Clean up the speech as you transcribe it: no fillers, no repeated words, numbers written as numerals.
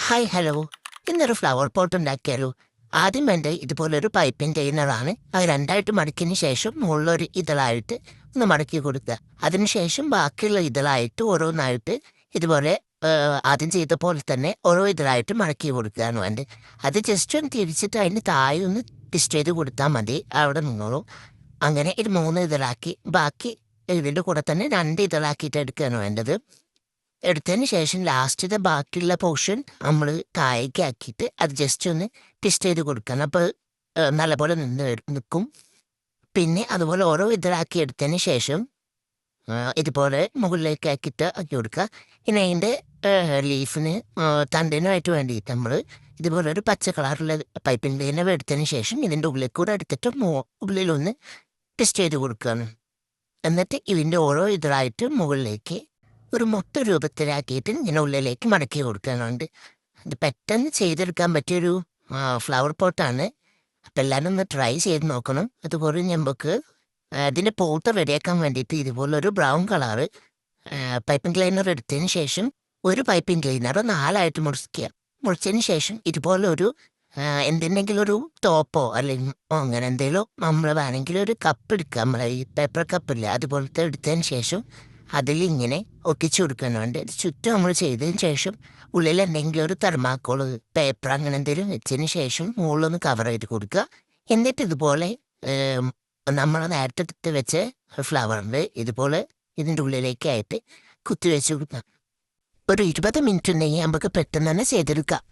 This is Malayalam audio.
Hi hello. ഇന്നൊരു ഫ്ലവർ പോട്ട് ഉണ്ടാക്കിയാലോ? ആദ്യം വേണ്ട ഇതുപോലൊരു പൈപ്പിംഗ് ക്ലീനറാണ്. അത് രണ്ടായിട്ട് മടക്കിയതിന് ശേഷം മുകളിലൊരു ഇതളായിട്ട് ഒന്ന് മടക്കി കൊടുക്കുക. അതിനുശേഷം ബാക്കിയുള്ള ഇതളായിട്ട് ഓരോന്നായിട്ട് ഇതുപോലെ ആദ്യം ചെയ്ത പോലെ തന്നെ ഓരോ ഇതളായിട്ട് മടക്കി കൊടുക്കുകയാണ് വേണ്ടത്. അത് ജസ്റ്റ് ഒന്ന് തിരിച്ചിട്ട് അതിന് താഴെ ഒന്ന് ട്വിസ്റ്റ് ചെയ്ത് കൊടുത്താൽ മതി, അവിടെ നിന്നോളൂ. അങ്ങനെ ഇത് 3 ഇതളാക്കി ബാക്കി ഇതിൻ്റെ കൂടെ തന്നെ 2 ഇതളാക്കിയിട്ട് എടുക്കുകയാണ് വേണ്ടത്. എടുത്തതിന് ശേഷം ലാസ്റ്റത്തെ ബാക്കിയുള്ള പോർഷൻ നമ്മൾ താഴേക്ക് ആക്കിയിട്ട് അത് ജസ്റ്റ് ഒന്ന് ട്വിസ്റ്റ് ചെയ്ത് കൊടുക്കണം. അപ്പോൾ നല്ലപോലെ നിൽക്കും. പിന്നെ അതുപോലെ ഓരോ ഇതളാക്കി എടുത്തതിന് ശേഷം ഇതുപോലെ മുകളിലേക്ക് ആക്കിയിട്ട് ആക്കി കൊടുക്കുക. ഇനി അതിൻ്റെ ലീഫിന് തണ്ടിനുമായിട്ട് വേണ്ടിയിട്ട് നമ്മൾ ഇതുപോലെ ഒരു പച്ച കളറുള്ള പൈപ്പിംഗ് ക്ലീനർ എടുത്തതിന് ശേഷം ഇതിൻ്റെ ഉള്ളിൽ കൂടെ എടുത്തിട്ട് ഉള്ളിലൊന്ന് ട്വിസ്റ്റ് ചെയ്ത് കൊടുക്കുകയാണ്. എന്നിട്ട് ഇതിൻ്റെ ഓരോ ഇതളായിട്ട് മുകളിലേക്ക് ഒരു മുട്ട രൂപത്തിലാക്കിയിട്ട് ഇങ്ങനെ ഉള്ളിലേക്ക് മടക്കി കൊടുക്കാനുണ്ട്. ഇത് പെട്ടെന്ന് ചെയ്തെടുക്കാൻ പറ്റിയൊരു ഫ്ലവർ പോട്ടാണ്. അപ്പം എല്ലാവരും ഒന്ന് ട്രൈ ചെയ്ത് നോക്കണം. അതുപോലെ നമുക്ക് അതിൻ്റെ പോട്ട് റെഡിയാക്കാൻ വേണ്ടിയിട്ട് ഇതുപോലൊരു ബ്രൗൺ കളറ് പൈപ്പിംഗ് ക്ലീനർ എടുത്തതിന് ശേഷം ഒരു പൈപ്പിംഗ് ക്ലീനർ 4 മുറിക്കുക. മുറിച്ചതിന് ശേഷം ഇതുപോലൊരു എന്തിനെങ്കിലും ഒരു ടോപ്പോ അല്ലെങ്കിൽ അങ്ങനെ എന്തെങ്കിലും നമ്മൾ വേണമെങ്കിൽ ഒരു കപ്പ് എടുക്കുക. നമ്മളെ ഈ പേപ്പർ കപ്പില്ല അതുപോലത്തെ എടുത്തതിന് ശേഷം അതിലിങ്ങനെ ഒട്ടിച്ചു കൊടുക്കുന്നുണ്ട്. ചുറ്റും നമ്മൾ ചെയ്തതിന് ശേഷം ഉള്ളിൽ എന്തെങ്കിലും ഒരു തെർമാക്കോള് പേപ്പർ അങ്ങനെ എന്തെങ്കിലും വെച്ചതിന് ശേഷം മുകളിലൊന്ന് കവർ ചെയ്ത് കൊടുക്കുക. എന്നിട്ട് ഇതുപോലെ നമ്മൾ നേരത്തെ ഇട്ട് വെച്ച ഫ്ലവറിൻ്റെ ഇതുപോലെ ഇതിൻ്റെ ഉള്ളിലേക്കായിട്ട് കുത്തി വെച്ച് കൊടുക്കാം. ഒരു 20 മിനിറ്റ് ഉണ്ടെങ്കിൽ നമുക്ക് പെട്ടെന്ന് തന്നെ ചെയ്തെടുക്കാം.